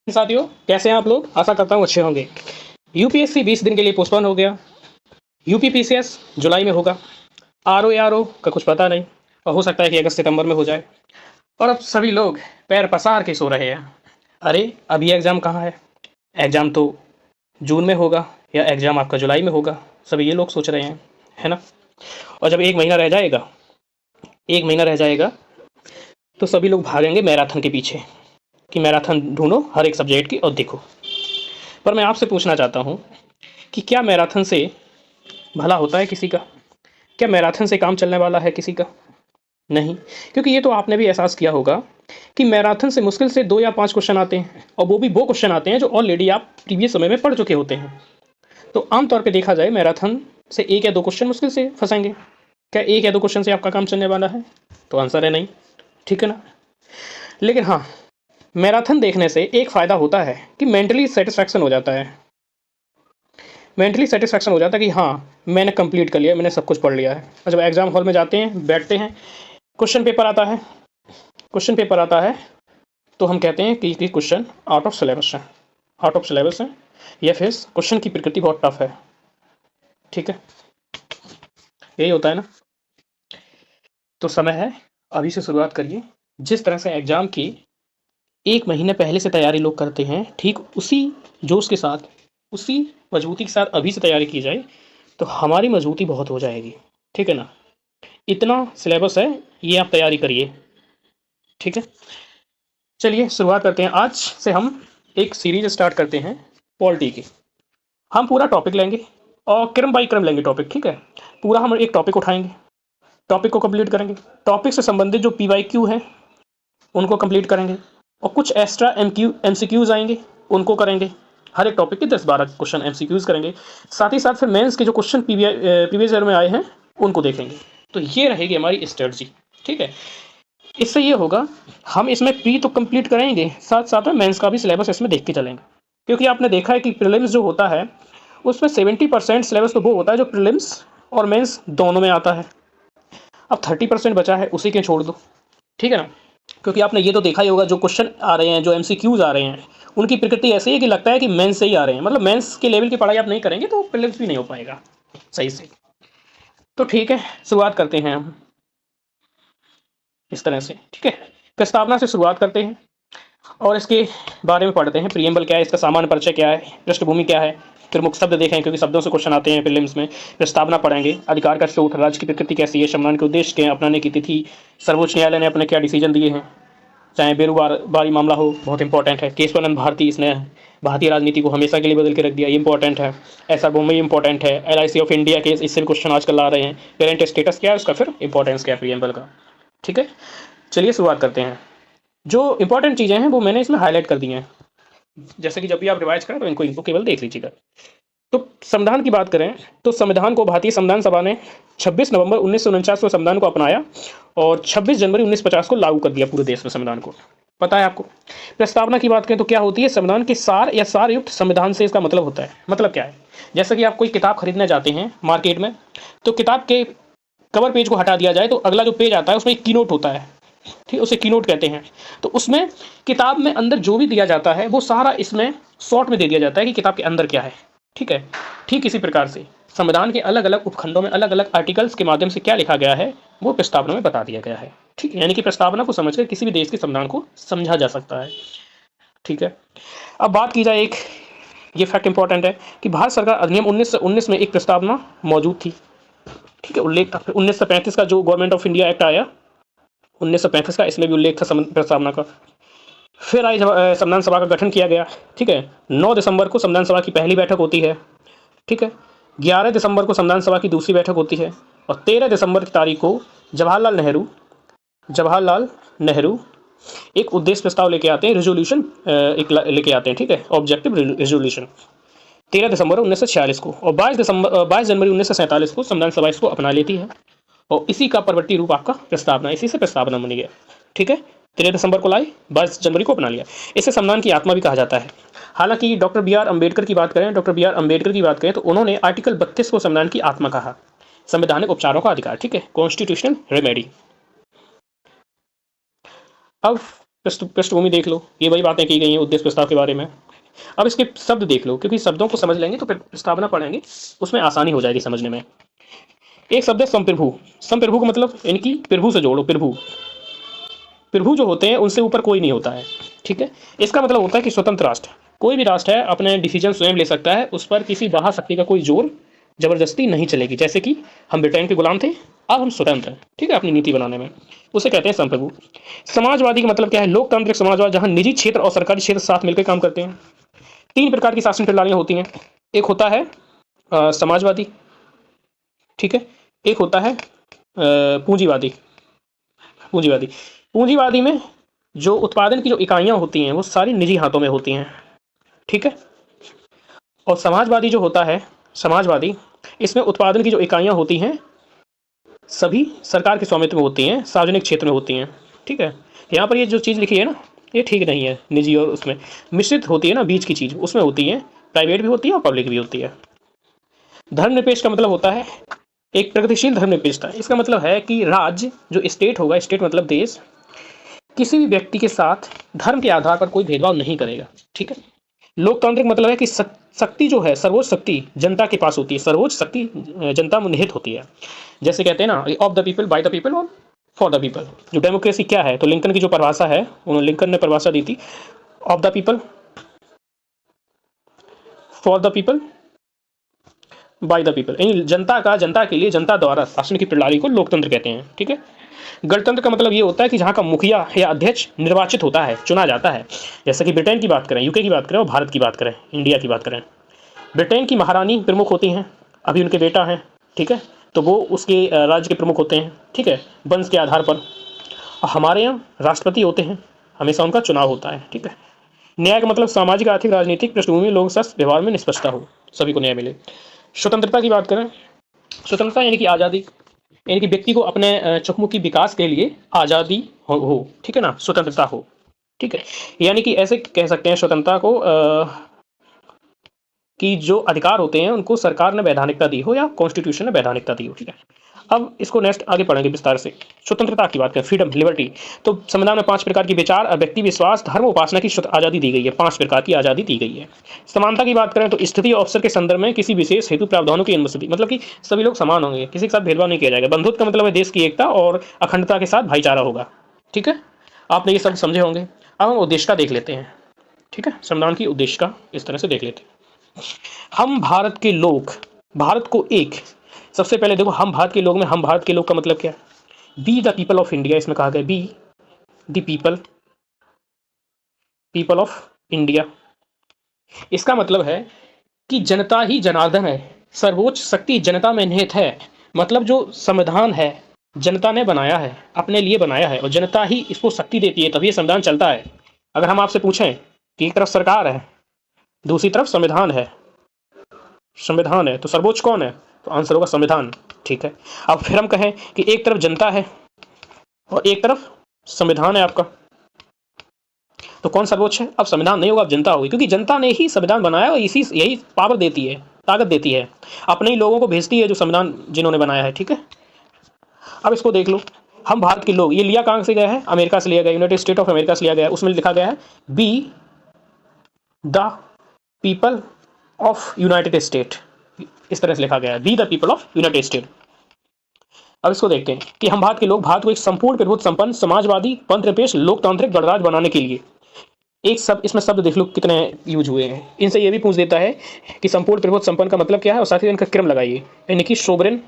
साथियों, कैसे हैं आप लोग? आशा करता हूँ अच्छे होंगे। यूपीएससी 20 दिन के लिए पोस्टपोन हो गया। यूपीपीसीएस जुलाई में होगा। आरओ एआरओ का कुछ पता नहीं, और हो सकता है कि अगस्त सितंबर में हो जाए। और अब सभी लोग पैर पसार के सो रहे हैं। अरे अभी एग्ज़ाम कहाँ है? एग्ज़ाम तो जून में होगा, या एग्ज़ाम आपका जुलाई में होगा। सभी ये लोग सोच रहे हैं, है ना? और जब एक महीना रह जाएगा तो सभी लोग भागेंगे मैराथन के पीछे कि मैराथन ढूंढो हर एक सब्जेक्ट की और देखो। पर मैं आपसे पूछना चाहता हूँ कि क्या मैराथन से भला होता है किसी का? क्या मैराथन से काम चलने वाला है किसी का? नहीं। क्योंकि ये तो आपने भी एहसास किया होगा कि मैराथन से मुश्किल से 2 या 5 क्वेश्चन आते हैं, और वो भी वो क्वेश्चन आते हैं जो ऑलरेडी आप प्रीवियस समय में पढ़ चुके होते हैं। तो आम तौर पे देखा जाए, मैराथन से 1 या 2 क्वेश्चन मुश्किल से फँसेंगे। क्या 1 या 2 क्वेश्चन से आपका काम चलने वाला है? तो आंसर है नहीं। ठीक है ना? लेकिन हाँ, मैराथन देखने से एक फ़ायदा होता है कि मेंटली सैटिस्फैक्शन हो जाता है। मेंटली सेटिस्फैक्शन हो जाता है कि हाँ, मैंने कंप्लीट कर लिया, मैंने सब कुछ पढ़ लिया है। और जब एग्ज़ाम हॉल में जाते हैं, बैठते हैं, क्वेश्चन पेपर आता है क्वेश्चन पेपर आता है तो हम कहते हैं कि क्वेश्चन आउट ऑफ सिलेबस है, या फिर क्वेश्चन की प्रकृति बहुत टफ है। ठीक है, यही होता है ना? तो समय है, अभी से शुरुआत करिए। जिस तरह से एग्ज़ाम की 1 महीने पहले से तैयारी लोग करते हैं, ठीक उसी जोश के साथ, उसी मजबूती के साथ अभी से तैयारी की जाए, तो हमारी मजबूती बहुत हो जाएगी। ठीक है ना? इतना सिलेबस है, ये आप तैयारी करिए। ठीक है, चलिए शुरुआत करते हैं। आज से हम एक सीरीज स्टार्ट करते हैं पॉलिटी की। हम पूरा टॉपिक लेंगे और क्रम बाई क्रम लेंगे टॉपिक। ठीक है, पूरा हम एक टॉपिक उठाएंगे, टॉपिक को कंप्लीट करेंगे। टॉपिक से संबंधित जो पीवाईक्यू हैं उनको कंप्लीट करेंगे, और कुछ एक्स्ट्रा एमसीक्यूज आएंगे, उनको करेंगे। हर एक टॉपिक के 10-12 क्वेश्चन एमसीक्यूज करेंगे। साथ ही साथ फिर मेंस के जो क्वेश्चन प्रीवियस ईयर में आए हैं उनको देखेंगे। तो ये रहेगी हमारी स्ट्रेटजी। ठीक है, इससे ये होगा, हम इसमें प्री तो कंप्लीट करेंगे, साथ साथ में मेंस का भी सिलेबस इसमें देख के चलेंगे। क्योंकि आपने देखा है कि प्रीलिम्स जो होता है उसमें 70% सिलेबस तो वो होता है जो प्रीलिम्स और मेंस दोनों में आता है। अब 30% बचा है, उसी के छोड़ दो। ठीक है ना? क्योंकि आपने ये तो देखा ही होगा, जो क्वेश्चन आ रहे हैं, जो एमसीक्यूज आ रहे हैं, उनकी प्रकृति ऐसी है कि लगता है कि मेंस से ही आ रहे हैं। मतलब मेंस के लेवल की पढ़ाई आप नहीं करेंगे तो प्रीलिम्स भी नहीं हो पाएगा सही से। तो ठीक है, शुरुआत करते हैं हम इस तरह से। ठीक है, प्रस्तावना से शुरुआत करते हैं और इसके बारे में पढ़ते हैं। प्रियम्बल क्या है, इसका सामान्य परिचय क्या है, पृष्ठभूमि क्या है, प्रमुख शब्द देखें क्योंकि शब्दों से क्वेश्चन आते हैं प्रीलिम्स में। प्रस्तावना पढ़ेंगे, अधिकार का स्रोत, राज्य की प्रकृति कैसी है, संविधान के उद्देश्य के अपनाने की तिथि, सर्वोच्च न्यायालय ने अपने क्या डिसीजन दिए हैं, चाहे बेरोजगारी मामला हो, बहुत इंपॉर्टेंट है। केशवानंद भारती, इसने भारतीय राजनीति को हमेशा के लिए बदल के रख दिया, ये इंपॉर्टेंट है। ऐसा भूमि इंपॉर्टेंट है। एलआईसी ऑफ इंडिया केस, इससे भी क्वेश्चन आजकल आ रहे हैं। पेरेंट स्टेटस क्या है उसका, फिर इंपॉर्टेंस क्या है प्रियम्बल का। ठीक है, चलिए शुरुआत करते हैं। जो इंपॉर्टेंट चीज़ें हैं वो मैंने इसमें हाईलाइट कर दी हैं, जैसे कि जब भी आप रिवाइज करें तो इनको केवल देख लीजिएगा। तो संविधान की बात करें तो संविधान को भारतीय संविधान सभा ने 26 नवंबर 1949 को संविधान को अपनाया और 26 जनवरी 1950 को लागू कर दिया पूरे देश में संविधान को। पता है आपको? प्रस्तावना की बात करें तो क्या होती है, संविधान के सार या सारयुक्त संविधान से इसका मतलब होता है। मतलब क्या है, जैसे कि आप कोई किताब खरीदने जाते हैं मार्केट में, तो किताब के कवर पेज को हटा दिया जाए तो अगला जो पेज आता है उसमें एक कीनोट होता है। ठीक, उसे कीनोट कहते हैं। तो उसमें किताब में अंदर जो भी दिया जाता है वो सारा इसमें शॉर्ट में दे दिया जाता है कि किताब के अंदर क्या है। ठीक है, ठीक इसी प्रकार से संविधान के अलग अलग उपखंडों में अलग अलग आर्टिकल्स के माध्यम से क्या लिखा गया है वो प्रस्तावना में बता दिया गया है। ठीक है, यानी कि प्रस्तावना को समझकर किसी भी देश के संविधान को समझा जा सकता है। ठीक है, अब बात की जाए, एक ये फैक्ट इंपॉर्टेंट है कि भारत सरकार अधिनियम 1919 में एक प्रस्तावना मौजूद थी। ठीक है, उल्लेख था। 1935 का जो गवर्नमेंट ऑफ इंडिया एक्ट आया 1935 का, इसमें भी उल्लेख था प्रस्तावना का। फिर आई संविधान सभा का गठन किया गया। ठीक है, 9 दिसंबर को संविधान सभा की पहली बैठक होती है। ठीक है, 11 दिसंबर को संविधान सभा की दूसरी बैठक होती है, और 13 दिसंबर की तारीख को जवाहरलाल नेहरू एक उद्देश्य प्रस्ताव लेके आते हैं, रेजोल्यूशन एक लेके आते हैं। ठीक है, ऑब्जेक्टिव रेजोल्यूशन 13 दिसंबर 1946 को, और 22 जनवरी 1947 को संविधान सभा इसको अपना लेती है, और इसी का परवर्ती रूप आपका प्रस्तावना, इसी से प्रस्तावना बनी गया। ठीक है, 13 दिसंबर को लाई, 22 जनवरी को अपना लिया। इसे संविधान की आत्मा भी कहा जाता है। हालांकि डॉक्टर बी आर अम्बेडकर की बात करें तो उन्होंने आर्टिकल 32 को संविधान की आत्मा कहा, संवैधानिक उपचारों का अधिकार। ठीक है, कॉन्स्टिट्यूशनल रेमेडी। अब पृष्ठभूमि देख लो, ये वही बातें की गई हैं उद्देश्य प्रस्ताव के बारे में। अब इसके शब्द देख लो, क्योंकि शब्दों को समझ लेंगे तो फिर प्रस्तावना पढ़ेंगे उसमें आसानी हो जाएगी समझने में। एक शब्द है संप्रभु। संप्रभु का मतलब इनकी प्रभु से जोड़ो, प्रभु। प्रभु जो होते हैं उनसे ऊपर कोई नहीं होता है, ठीक है। इसका मतलब होता है कि स्वतंत्र राष्ट्र, कोई भी राष्ट्र है अपने डिसीजन स्वयं ले सकता है, उस पर किसी बाहर शक्ति का कोई जोर जबरदस्ती नहीं चलेगी। जैसे कि हम ब्रिटेन के गुलाम थे, अब हम स्वतंत्र हैं, ठीक है, अपनी नीति बनाने में, उसे कहते हैं संप्रभु। समाजवादी का मतलब क्या है? लोकतांत्रिक समाजवाद, जहां निजी क्षेत्र और सरकारी क्षेत्र साथ मिलकर काम करते हैं। तीन प्रकार की शासन प्रणालियां होती हैं। एक होता है समाजवादी, ठीक है। एक होता है पूंजीवादी। पूंजीवादी पूंजीवादी में जो उत्पादन की जो इकाइयां होती हैं वो सारी निजी हाथों में होती हैं, ठीक है। और समाजवादी जो होता है, समाजवादी, इसमें उत्पादन की जो इकाइयां होती हैं सभी सरकार के स्वामित्व में होती हैं, सार्वजनिक क्षेत्र में होती हैं, ठीक है। यहाँ पर ये जो चीज़ लिखी है ना, ये ठीक नहीं है। निजी और उसमें मिश्रित होती है ना, बीच की चीज़ उसमें होती है, प्राइवेट भी होती है और पब्लिक भी होती है। धर्मनिरपेक्ष का मतलब होता है एक प्रगतिशील धर्मनिरपेक्षता। इसका मतलब है कि राज्य जो स्टेट होगा, स्टेट मतलब देश, किसी भी व्यक्ति के साथ धर्म के आधार पर कोई भेदभाव नहीं करेगा, ठीक है। लोकतांत्रिक मतलब है कि शक्ति जो है, सर्वोच्च शक्ति जनता के पास होती है, सर्वोच्च शक्ति जनता में निहित होती है। जैसे कहते हैं ना, of the people, by the people और फॉर द पीपल। जो डेमोक्रेसी क्या है, तो लिंकन की जो परिभाषा है, उन्होंने लिंकन ने परिभाषा दी थी, of the people, for the people, by the people. यानी जनता का, जनता के लिए, जनता द्वारा शासन की प्रणाली को लोकतंत्र कहते हैं, ठीक है। गणतंत्र का मतलब ये होता है कि जहाँ का मुखिया या अध्यक्ष निर्वाचित होता है, चुना जाता है। जैसे कि ब्रिटेन की बात करें, यूके की बात करें और भारत की बात करें, इंडिया की बात करें। ब्रिटेन की महारानी प्रमुख होती हैं, अभी उनके बेटा हैं, ठीक है, तो वो उसके राज्य के प्रमुख होते हैं, ठीक है, वंश के आधार पर। और हमारे यहाँ राष्ट्रपति होते हैं, हमेशा उनका चुनाव होता है, ठीक है। न्याय का मतलब सामाजिक, आर्थिक, राजनीतिक पृष्ठभूमि, लोक शास्त्र व्यवहार में निष्पक्षता हो, सभी को न्याय मिले। स्वतंत्रता की बात करें, स्वतंत्रता यानी कि आज़ादी, यानी कि व्यक्ति को अपने चहुमुखी विकास के लिए आज़ादी हो, ठीक है ना, स्वतंत्रता हो, ठीक है। यानी कि ऐसे कह सकते हैं स्वतंत्रता को कि जो अधिकार होते हैं उनको सरकार ने वैधानिकता दी हो या कॉन्स्टिट्यूशन ने वैधानिकता दी हो, ठीक है। अब इसको नेक्स्ट आगे पढ़ेंगे विस्तार से। स्वतंत्रता की बात करें, फ्रीडम, लिबर्टी, तो संविधान में 5 प्रकार की विचार और व्यक्ति विश्वास, धर्म, उपासना की आज़ादी दी गई है। 5 प्रकार की आज़ादी दी गई है। समानता की बात करें तो स्थिति और अवसर के संदर्भ में किसी विशेष हेतु प्रावधानों की अनुमति, मतलब कि सभी लोग समान होंगे, किसी के साथ भेदभाव नहीं किया जाएगा। बंधुत्व का मतलब है देश की एकता और अखंडता के साथ भाईचारा होगा, ठीक है। आपने ये सब समझे होंगे। अब हम उद्देश्य का देख लेते हैं, ठीक है, संविधान की उद्देश्य का इस तरह से देख लेते हैं। हम भारत के लोग, भारत को एक, सबसे पहले देखो हम भारत के लोग में, हम भारत के लोग का मतलब क्या है? Be the people of India, इसमें कहा गया be the people, people of India. इसका मतलब है कि जनता ही जनार्दन है, सर्वोच्च शक्ति जनता में निहित है। मतलब जो संविधान है जनता ने बनाया है, अपने लिए बनाया है, और जनता ही इसको शक्ति देती है, तभी ये संविधान चलता है। अगर हम आपसे पूछें कि एक तरफ सरकार है, दूसरी तरफ संविधान है, संविधान है तो सर्वोच्च कौन है, तो आंसर होगा संविधान, ठीक है। अब फिर हम कहें कि एक तरफ जनता है और एक तरफ संविधान है आपका, तो कौन सर्वोच्च है? अब संविधान नहीं होगा, अब जनता होगी, क्योंकि जनता ने ही संविधान बनाया और इसी यही पावर देती है, ताकत देती है, अपने ही लोगों को भेजती है जो संविधान जिन्होंने बनाया है, ठीक है। अब इसको देख लो, हम भारत के लोग, ये लिया कहाँ से गया है? अमेरिका से लिया गया, यूनाइटेड स्टेट ऑफ अमेरिका से लिया गया है। उसमें लिखा गया है be the people of United state, इस तरह से लिखा गया है, be the people of United state. अब इसको देखते हैं कि हम भारत के लोग भारत को एक संपूर्ण प्रभुत्व संपन्न समाजवादी पंथ निरपेक्ष लोकतांत्रिक गणराज्य बनाने के लिए, एक सब इसमें शब्द देख लो कितने यूज हुए हैं। इनसे ये भी पूछ देता है कि संपूर्ण प्रभुत्व संपन्न का मतलब क्या है, और साथ ही इनका क्रम लगाइए, यानी कि सोवरेन,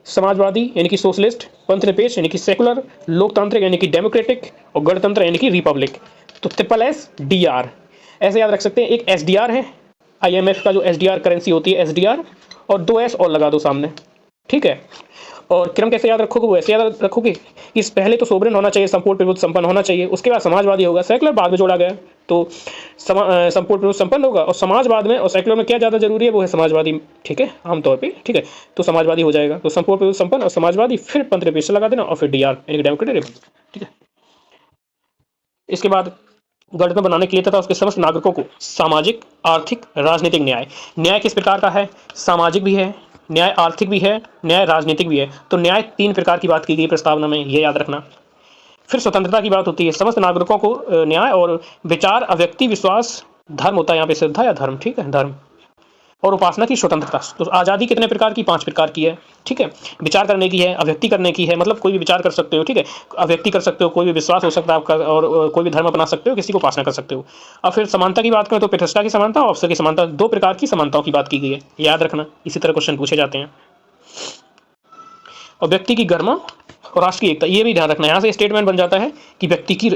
समाजवादी यानी कि सोशलिस्ट, पंथ निरपेक्ष यानी कि सेकुलर, लोकतांत्रिक यानी कि डेमोक्रेटिक, और गणतंत्र यानी कि रिपब्लिक। तो SSSDR ऐसे याद रख सकते हैं। एक SDR है, IMF का जो SDR करेंसी होती है SDR, और 2 S और लगा दो सामने, ठीक है। और क्रम कैसे याद रखोगे, वो ऐसे याद रखोगे कि पहले तो सोवरेन होना चाहिए, संपूर्ण प्रभुत्व संपन्न होना चाहिए, उसके बाद समाजवादी होगा, सेकुलर बाद में जोड़ा गया, तो संपूर्ण प्रभुत्व संपन्न होगा, और समाजवाद में और सेकुलर में क्या ज़्यादा जरूरी है, वो है समाजवादी, ठीक है, आमतौर पे, ठीक है, तो समाजवादी हो जाएगा। तो संपूर्ण प्रभुत्व संपन्न और समाजवादी, फिर पंथ निरपेक्ष लगा देना, और फिर DR यानी कि डेमोक्रेटिक, ठीक है। इसके बाद गणतंत्र बनाने के लिए तथा उसके समस्त नागरिकों को सामाजिक, आर्थिक, राजनीतिक न्याय। न्याय किस प्रकार का है? सामाजिक भी है, न्याय आर्थिक भी है, न्याय राजनीतिक भी है। तो न्याय 3 प्रकार की बात की गई प्रस्तावना में, ये याद रखना। फिर स्वतंत्रता की बात होती है, समस्त नागरिकों को न्याय और विचार, अव्यक्ति विश्वास, धर्म होता है यहाँ पे श्रद्धा या धर्म, ठीक है, धर्म और उपासना की स्वतंत्रता। तो आज़ादी कितने प्रकार की? 5 प्रकार की है, ठीक है। विचार करने की है, अभिव्यक्ति करने की है, मतलब कोई भी विचार कर सकते हो, ठीक है, अभिव्यक्ति कर सकते हो, कोई भी विश्वास हो सकता है आपका, और कोई भी धर्म अपना सकते हो, किसी को उपासना कर सकते हो। अब फिर समानता की बात करें तो प्रतिष्ठा की समानता और अवसर की समानता, 2 प्रकार की समानताओं की बात की गई है, याद रखना, इसी तरह क्वेश्चन पूछे जाते हैं। और व्यक्ति की गरिमा और राष्ट्र की एकता, ये भी ध्यान रखना, यहाँ से स्टेटमेंट बन जाता है कि व्यक्ति की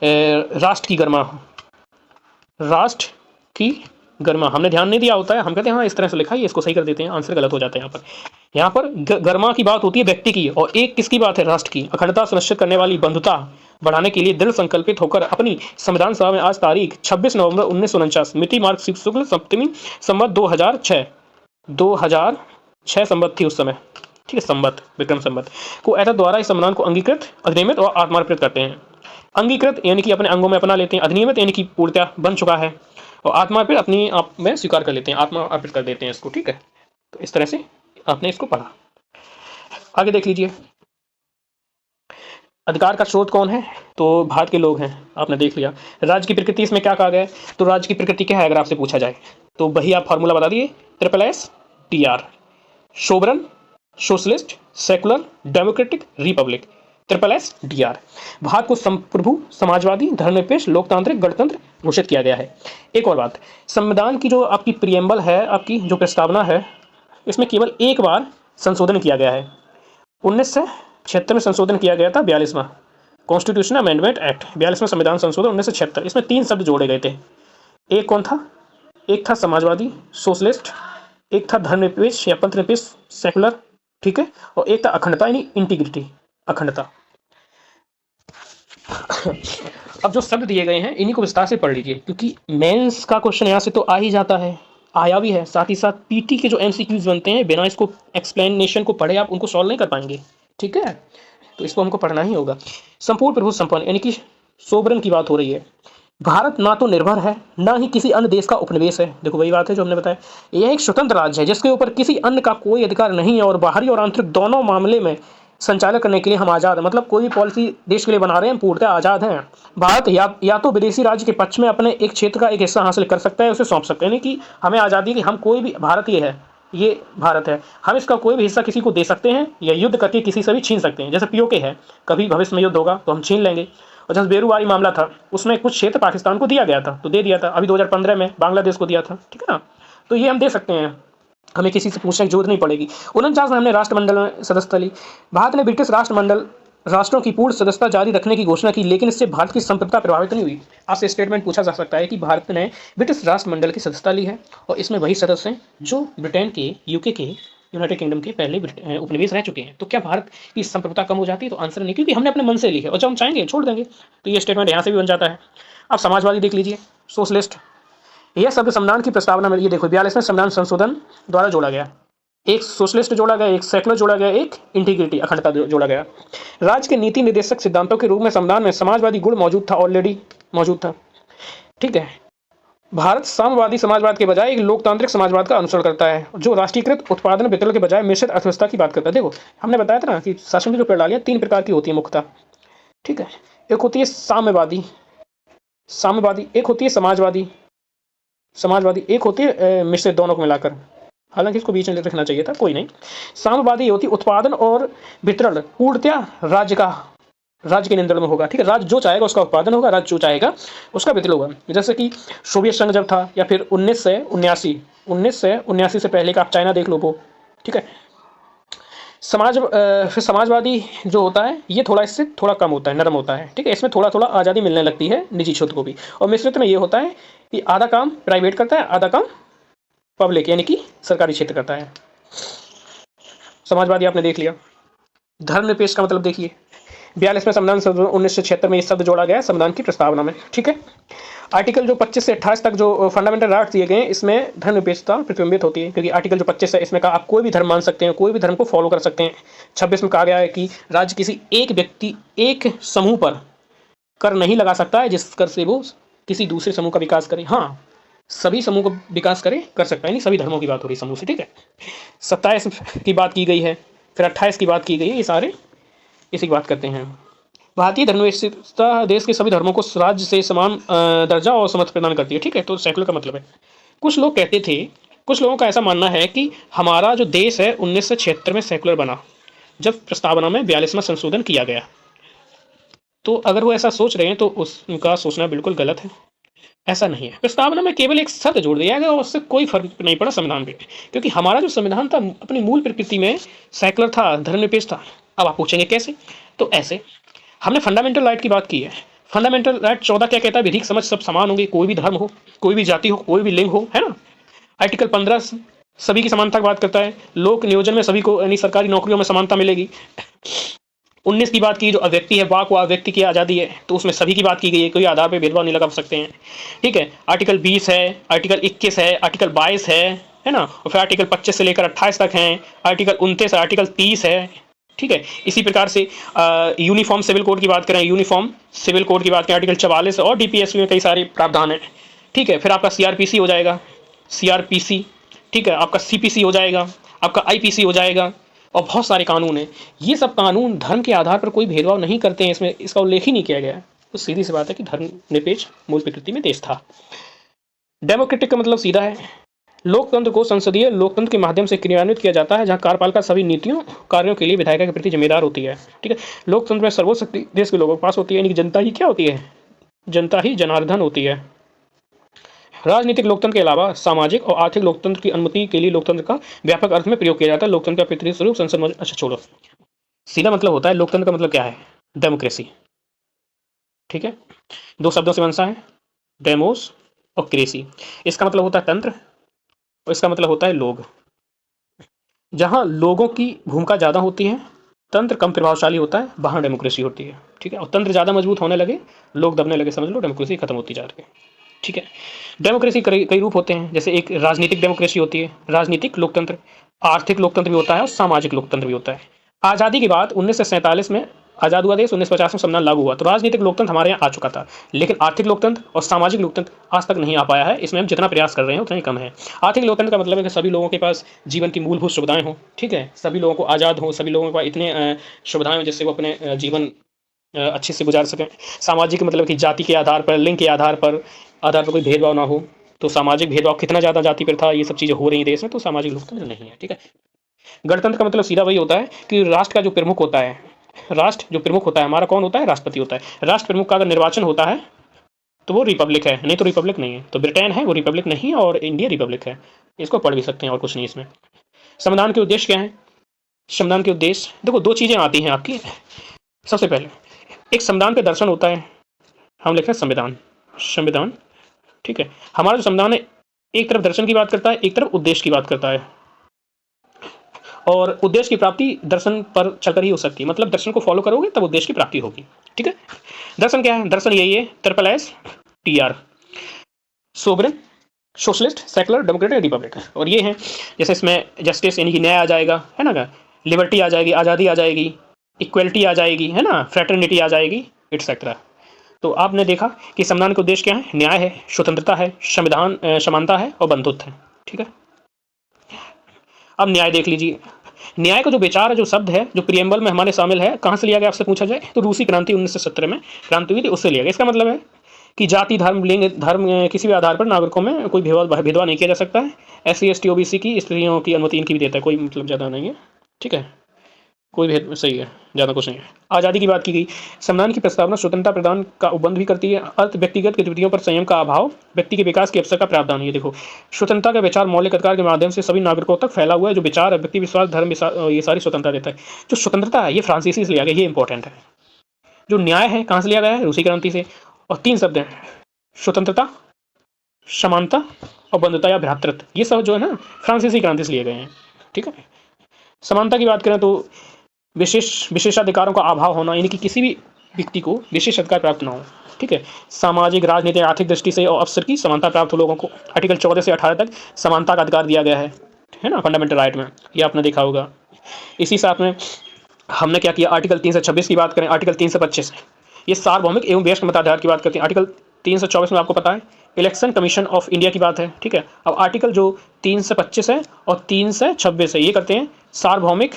राष्ट्र की गरिमा, राष्ट्र की गरिमा हमने ध्यान नहीं दिया होता है, हम कहते हैं हाँ इस तरह से लिखा है, इसको सही कर देते हैं, आंसर गलत हो जाता है यहाँ पर गरिमा की बात होती है व्यक्ति की, और एक किसकी बात है? राष्ट्र की। अखंडता सुनिश्चित करने वाली बंधुता बढ़ाने के लिए दृढ़ संकल्पित होकर अपनी संविधान सभा में आज तारीख 26 नवंबर 1949 मिति मार्ग शुक्ल सप्तमी संवत 2006 संवत थी उस समय, ठीक है, संवत विक्रम संवत को ऐसा द्वारा इस संविधान को अंगीकृत, अधिनियमित और आत्मार्पित करते हैं। अंगीकृत यानी कि अपने अंगों में अपना लेते हैं, अधिनियमित यानी कि पूर्णतः बन चुका है, और आत्मार्पित अपनी आप में स्वीकार कर लेते हैं, आत्मा अर्पित कर देते हैं इसको, ठीक है। तो इस तरह से आपने इसको पढ़ा। आगे देख लीजिए, अधिकार का स्रोत कौन है? तो भारत के लोग हैं, आपने देख लिया। राज्य की प्रकृति इसमें क्या कहा गया है? तो राज्य की प्रकृति क्या है अगर आपसे पूछा जाए तो वही आप फॉर्मूला बता दिए, SSSR, sovereign, socialist, secular, democratic, Republic, SSSR। Bharat को संप्रभु, समाजवादी, धर्मनिरपेक्ष, लोकतांत्रिक, गणतंत्र घोषित किया गया है। एक और बात, संविधान की जो आपकी प्रियम्बल है, आपकी जो प्रस्तावना है, इसमें केवल एक बार संशोधन किया गया है। 1976 में संशोधन किया गया था, 42वां कॉन्स्टिट्यूशन अमेंडमेंट एक्ट, 42वां संविधान संशोधन 1976। इसमें 3 शब्द जोड़े गए थे। एक कौन था? एक था समाजवादी, सोशलिस्ट, एक था धर्मनिरपेक्ष या पंथनिरपेक्ष, सेकुलर, ठीक है, और एक था अखंडता यानी इंटीग्रिटी, अखंडता। अब जो शब्द दिए गए हैं इन्हीं को विस्तार से पढ़ लीजिए, क्योंकि मेंस का क्वेश्चन यहाँ से तो आ ही जाता है, आया भी है, साथ ही साथ पीटी के जो एमसीक्यूज बनते हैं बिना इसको एक्सप्लेनेशन को पढ़े आप उनको सॉल्व नहीं कर पाएंगे, ठीक है, तो इसको हमको पढ़ना ही होगा। संपूर्ण प्रभु संपन्न यानी कि सोवरन की बात हो रही है। भारत ना तो निर्भर है ना ही किसी अन्य देश का उपनिवेश है, देखो वही बात है जो हमने बताया, यह एक स्वतंत्र राज्य है जिसके ऊपर किसी अन्य का कोई अधिकार नहीं है, और बाहरी और आंतरिक दोनों मामले में संचालन करने के लिए हम आज़ाद हैं, मतलब कोई भी पॉलिसी देश के लिए बना रहे हैं पूर्णतः आज़ाद हैं। भारत या तो विदेशी राज्य के पक्ष में अपने एक क्षेत्र का एक हिस्सा हासिल कर सकता है, उसे सौंप सकते हैं, यानी कि हमें आज़ादी कि हम कोई भी, भारतीय है, ये भारत है, हम इसका कोई भी हिस्सा किसी को दे सकते हैं या युद्ध करके किसी से भी छीन सकते हैं, जैसे पीओके है, कभी भविष्य में युद्ध होगा तो हम छीन लेंगे। और जैसे बेरूवारी मामला था उसमें कुछ क्षेत्र पाकिस्तान को दिया गया था तो दे दिया था, अभी 2015 में बांग्लादेश को दिया था, ठीक है ना, तो ये हम दे सकते हैं, हमें किसी से पूछने की जरूरत नहीं पड़ेगी। 49 में हमने राष्ट्रमंडल में सदस्यता ली। भारत ने ब्रिटिश राष्ट्रों की पूर्ण सदस्यता जारी रखने की घोषणा की, लेकिन इससे भारत की संप्रभुता प्रभावित नहीं हुई। आपसे स्टेटमेंट पूछा जा सकता है कि भारत ने ब्रिटिश राष्ट्रमंडल की सदस्यता ली है और इसमें वही सदस्य हैं जो ब्रिटेन के, यूके के, यूनाइटेड किंगडम के पहले उपनिवेश रह चुके हैं, तो क्या भारत की संप्रभुता कम हो जाती है? तो आंसर नहीं, क्योंकि हमने अपने मन से ली है और जब हम चाहेंगे छोड़ देंगे, तो ये स्टेटमेंट यहाँ से भी बन जाता है। अब समाजवादी देख लीजिए, सोशलिस्ट, यह शब्द संविधान की प्रस्तावना में, ये देखो 42वें संविधान संशोधन द्वारा जोड़ा गया, एक सोशलिस्ट जोड़ा गया, एक सेकुलर जोड़ा गया, एक इंटीग्रिटी अखंडता जोड़ा गया। राज्य के नीति निर्देशक सिद्धांतों के रूप में संविधान में समाजवादी गुण मौजूद था, ऑलरेडी मौजूद था, ठीक है। भारत साम्यवादी समाजवाद के बजाय एक लोकतांत्रिक समाजवाद का अनुसरण करता है जो राष्ट्रीयकृत उत्पादन वितरण के बजाय मिश्रित अर्थव्यवस्था की बात करता है। देखो हमने बताया था ना कि शासन की जो प्रणालियाँ 3 प्रकार की होती है मुख्यतः, ठीक है, एक होती है साम्यवादी, एक होती है समाजवादी, एक होती है मिश्रित, दोनों को मिलाकर, हालांकि इसको बीच में रखना चाहिए था, कोई नहीं। साम्यवादी होती उत्पादन और वितरण पूर्णतः राज्य के नियंत्रण में होगा, ठीक है, राज्य जो चाहेगा उसका उत्पादन होगा, राज्य जो चाहेगा उसका वितरण होगा। जैसे कि सोवियत संघ जब था, या फिर 1979 से पहले का आप चाइना देख लो वो, ठीक है। फिर समाजवादी जो होता है ये थोड़ा इससे थोड़ा कम होता है, नरम होता है, ठीक है, इसमें थोड़ा थोड़ा आज़ादी मिलने लगती है निजी क्षेत्र को भी। और मिश्रित में ये होता है कि आधा काम प्राइवेट करता है, आधा काम पब्लिक यानी कि सरकारी क्षेत्र करता है। समाजवादी आपने देख लिया। धर्मनिरपेक्ष का मतलब देखिए, 42वें संविधान 1976 में ये शब्द जोड़ा गया है संविधान की प्रस्तावना में, ठीक है। आर्टिकल जो 25 से 28 तक जो फंडामेंटल राइट्स दिए गए हैं इसमें धर्मनिरपेक्षता प्रतिबिंबित होती है, क्योंकि आर्टिकल जो 25 है इसमें कहा आप कोई भी धर्म मान सकते हैं, कोई भी धर्म को फॉलो कर सकते हैं। 26 में कहा गया है कि राज्य किसी एक व्यक्ति, एक समूह पर कर नहीं लगा सकता है जिस कर से वो किसी दूसरे समूह का विकास करे। हाँ, सभी समूह को विकास कर सकता है, नहीं सभी धर्मों की बात हो रही समूह से, ठीक है। 27 की बात की गई है, फिर 28 की बात की गई है, ये सारे इसी की बात करते हैं। भारतीय धर्मनिरपेक्षता देश के सभी धर्मों को राज्य से समान दर्जा और समर्थ प्रदान करती है। ठीक है, तो सेकुलर का मतलब है, कुछ लोग कहते थे, कुछ लोगों का ऐसा मानना है कि हमारा जो देश है 1976 में सेकुलर बना, जब प्रस्तावना में 42वां संशोधन किया गया। तो अगर वो ऐसा सोच रहे हैं तो उनका सोचना बिल्कुल गलत है। ऐसा नहीं है, प्रस्तावना में केवल एक शब्द जोड़ दिया गया और उससे कोई फर्क नहीं पड़ा संविधान पे, क्योंकि हमारा जो संविधान था अपनी मूल प्रकृति में सेकुलर था, धर्मनिरपेक्ष था। अब आप पूछेंगे कैसे, तो ऐसे हमने फंडामेंटल राइट की बात की है। फंडामेंटल राइट 14 क्या कहता है, विधिक समझ सब समान होंगे, कोई भी धर्म हो, कोई भी जाति हो, कोई भी लिंग हो, है ना। आर्टिकल 15 सभी की समानता की बात करता है, लोक नियोजन में सभी को यानी सरकारी नौकरियों में समानता मिलेगी। 19 की बात की, जो अव्यक्ति है, वाक व अव्यक्ति की आज़ादी है, तो उसमें सभी की बात की गई है, कोई आधार पर भेदभाव नहीं लगा सकते हैं। ठीक है, आर्टिकल 20 है, आर्टिकल 21 है, आर्टिकल 22 है ना, और फिर आर्टिकल 25 से लेकर 28 तक हैं, आर्टिकल 29 आर्टिकल 30 है। ठीक है, इसी प्रकार से यूनिफॉर्म सिविल कोड की बात करें, यूनिफॉर्म सिविल कोड की बात करें, आर्टिकल 44 और डीपीएसपी में कई सारे प्रावधान हैं। ठीक है, फिर आपका सीआरपीसी हो जाएगा, सीआरपीसी। ठीक है, आपका सीपीसी हो जाएगा, आपका आईपीसी हो जाएगा, और बहुत सारे कानून हैं। ये सब कानून धर्म के आधार पर कोई भेदभाव नहीं करते हैं, इसमें इसका उल्लेख ही नहीं किया गया है। तो सीधी सी बात है कि धर्मनिरपेक्ष मूल प्रकृति में देश था। डेमोक्रेटिक का मतलब सीधा है, लोकतंत्र को संसदीय लोकतंत्र के माध्यम से क्रियान्वित किया जाता है, जहां कार्यपालिका सभी नीतियों कार्यों के लिए विधायिका के प्रति जिम्मेदार होती है। ठीक है, लोकतंत्र में सर्वोच्च शक्ति देश के लोगों के पास होती है, यानी कि जनता ही क्या होती है, जनता ही जनार्दन होती है। राजनीतिक लोकतंत्र के अलावा सामाजिक और आर्थिक लोकतंत्र की अनुमति के लिए लोकतंत्र का व्यापक अर्थ में प्रयोग किया जाता है। लोकतंत्र का पितृ स्वरूप संसद। अच्छा छोड़ो, सीधा मतलब होता है लोकतंत्र का मतलब क्या है, डेमोक्रेसी। ठीक है, दो शब्दों से बनता है, डेमोस और क्रेसी। इसका मतलब होता है तंत्र और इसका मतलब होता है लोग। जहां लोगों की भूमिका ज़्यादा होती है, तंत्र कम प्रभावशाली होता है, वहां डेमोक्रेसी होती है। ठीक है, और तंत्र ज़्यादा मजबूत होने लगे, लोग दबने लगे, समझ लो डेमोक्रेसी खत्म होती जा रही है। ठीक है, डेमोक्रेसी कई रूप होते हैं, जैसे एक राजनीतिक डेमोक्रेसी होती है, राजनीतिक लोकतंत्र, आर्थिक लोकतंत्र भी होता है और सामाजिक लोकतंत्र भी होता है। आज़ादी के बाद 1947 में आज़ाद हुआ देश, 1950 में संविधान लागू हुआ, तो राजनीतिक लोकतंत्र हमारे यहाँ आ चुका था, लेकिन आर्थिक लोकतंत्र और सामाजिक लोकतंत्र आज तक नहीं आ पाया है। इसमें हम जितना प्रयास कर रहे हैं उतना ही कम है। आर्थिक लोकतंत्र का मतलब है कि सभी लोगों के पास जीवन की मूलभूत सुविधाएं हों। ठीक है, सभी लोगों को आज़ाद हो, सभी लोगों के पास इतने सुविधाएं हों जिससे वो अपने जीवन अच्छे से गुजार सकें। सामाजिक मतलब कि जाति के आधार पर, लिंग के आधार पर कोई भेदभाव ना हो। तो सामाजिक भेदभाव कितना ज़्यादा जाति पर था, ये सब चीज़ें हो रही देश में, तो सामाजिक लोकतंत्र नहीं है। ठीक है, गणतंत्र का मतलब सीधा वही होता है कि राष्ट्र का जो प्रमुख होता है, राष्ट्र जो प्रमुख होता है हमारा कौन होता है, राष्ट्रपति होता है। राष्ट्र प्रमुख का अगर निर्वाचन होता है तो वो रिपब्लिक है, नहीं तो रिपब्लिक नहीं है। तो ब्रिटेन है वो रिपब्लिक नहीं है और इंडिया रिपब्लिक है। इसको पढ़ भी सकते हैं, और कुछ नहीं इसमें। संविधान के उद्देश्य क्या है, संविधान के उद्देश्य देखो, दो चीज़ें आती हैं आपकी। सबसे पहले एक संविधान पे दर्शन होता है, हम लिखते हैं संविधान, संविधान। ठीक है, हमारा जो संविधान है एक तरफ दर्शन की बात करता है, एक तरफ उद्देश्य की बात करता है, और उद्देश्य की प्राप्ति दर्शन पर चलकर ही हो सकती है। मतलब दर्शन को फॉलो करोगे तब उद्देश्य की प्राप्ति होगी। ठीक है, दर्शन क्या है, दर्शन यही है, SSTR, sovereign, socialist, secular, democratic, Republic. और ये है, जैसे इसमें जस्टिस यानी कि न्याय आ जाएगा, है ना, लिबर्टी आ जाएगी, आज़ादी आ जाएगी, इक्वलिटी आ जाएगी, है ना, फ्रेटर्निटी आ जाएगी, एटसेट्रा। तो आपने देखा कि संविधान का उद्देश्य क्या है, न्याय है, स्वतंत्रता है, संविधान समानता है और बंधुत्व है। ठीक है, अब न्याय देख लीजिए। न्याय का जो विचार है, जो शब्द है, जो प्रियम्बल में हमारे शामिल है, कहाँ से लिया गया आपसे पूछा जाए तो रूसी क्रांति 1917 में क्रांति हुई थी, उससे लिया गया। इसका मतलब है कि जाति, धर्म, लिंग, धर्म किसी भी आधार पर नागरिकों में कोई भेदभाव नहीं किया जा सकता है। SC ST OBC की स्त्रियों की अनुमति इनकी भी देता है, कोई मतलब ज़्यादा नहीं है। ठीक है, कोई भेद सही है, ज़्यादा कुछ नहीं है। आज़ादी की बात की गई, संविधान की प्रस्तावना स्वतंत्रता प्रदान का उपबंध भी करती है। अर्थ व्यक्तिगत गतिविधियों पर संयम का अभाव व्यक्ति के विकास के अवसर का प्रावधान। ये देखो, स्वतंत्रता का विचार मौलिक अधिकार के माध्यम से सभी नागरिकों तक फैला हुआ है। जो विचार है, व्यक्ति विश्वास, धर्म, ये सारी स्वतंत्रता देता है। जो स्वतंत्रता है ये फ्रांसीसी से लिया गया, ये इंपॉर्टेंट है। जो न्याय है कहाँ से लिया गया है, रूसी क्रांति से। और 3 शब्द हैं, स्वतंत्रता, समानता और बंधुता या भ्रातृत्व, ये सब जो है ना फ्रांसीसी क्रांति से लिए गए हैं। ठीक है, समानता की बात करें तो विशेषाधिकारों का अभाव होना, यानी कि किसी भी व्यक्ति को विशेष अधिकार प्राप्त ना हो। ठीक है, सामाजिक, राजनीतिक, आर्थिक दृष्टि से और अवसर की समानता प्राप्त हो लोगों को। आर्टिकल 14 से 18 तक समानता का अधिकार दिया गया है ना, फंडामेंटल राइट में, ये आपने देखा होगा। इसी साथ में हमने क्या किया, आर्टिकल 3 से 26 की बात करें, आर्टिकल 3 से 25 ये सार्वभौमिक एवं वयस्क मताधिकार की बात करते हैं। आर्टिकल 3 से 24 में आपको पता है इलेक्शन कमीशन ऑफ इंडिया की बात है। ठीक है, अब आर्टिकल जो 3 से 25 है और 3 से 26 है, ये करते हैं सार्वभौमिक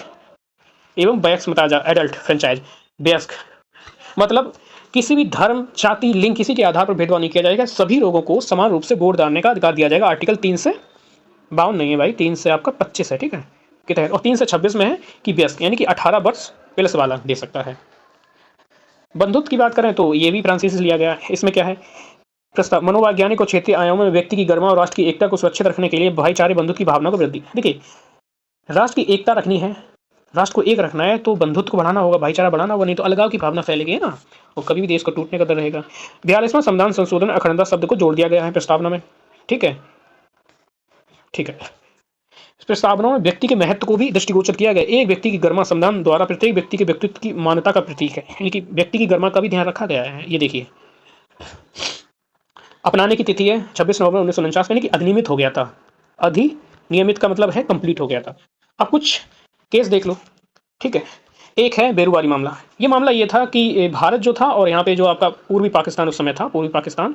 एवं वयस्क मताधिकार, एडल्ट फ्रेंचाइज, वयस्क। मतलब किसी भी धर्म, जाति, लिंग, किसी के आधार पर भेदभाव नहीं किया जाएगा, सभी लोगों को समान रूप से वोट डालने का अधिकार दिया जाएगा। आर्टिकल 3 से 52 नहीं है भाई, 3 से आपका 25 है, ठीक है, के तहत। और 3 से 26 में है कि व्यस्क यानी कि 18 वर्ष प्लस वाला दे सकता है। बंधुत्व की बात करें तो ये भी फ्रांसीसी से लिया गया है। इसमें क्या है, प्रस्ताव मनोवैज्ञानिक और क्षेत्रीय आयामों में व्यक्ति की गरिमा और राष्ट्र की एकता को सुरक्षित रखने के लिए भाईचारे बंधुत्व की भावना को वृद्धि। देखिए, राष्ट्र की एकता रखनी है, राष्ट्र को एक रखना है, तो बंधुत्व को बढ़ाना होगा, भाईचारा बढ़ाना होगा, नहीं तो अलगाव की भावना फैलेगी ना, और कभी भी देश को टूटने का डर रहेगा। 42वां संविधान संशोधन अखंडता शब्द को जोड़ दिया गया है प्रस्तावना में, ठीक है, ठीक है। इस प्रस्तावना में व्यक्ति के महत्व को भी दृष्टिगोचर किया गया। एक व्यक्ति की गरिमा संविधान द्वारा प्रत्येक व्यक्ति के व्यक्तित्व की मान्यता का प्रतीक है, यानी कि व्यक्ति की गरिमा का भी ध्यान रखा गया है। ये देखिए, अपनाने की तिथि है 26 नवंबर 1949, यानी कि अधिनियमित हो गया था। अधिनियमित का मतलब है कंप्लीट हो गया था। अब कुछ केस देख लो, ठीक है। एक है बेरुवारी मामला। ये मामला ये था कि भारत जो था और यहाँ पे जो आपका पूर्वी पाकिस्तान उस समय था, पूर्वी पाकिस्तान,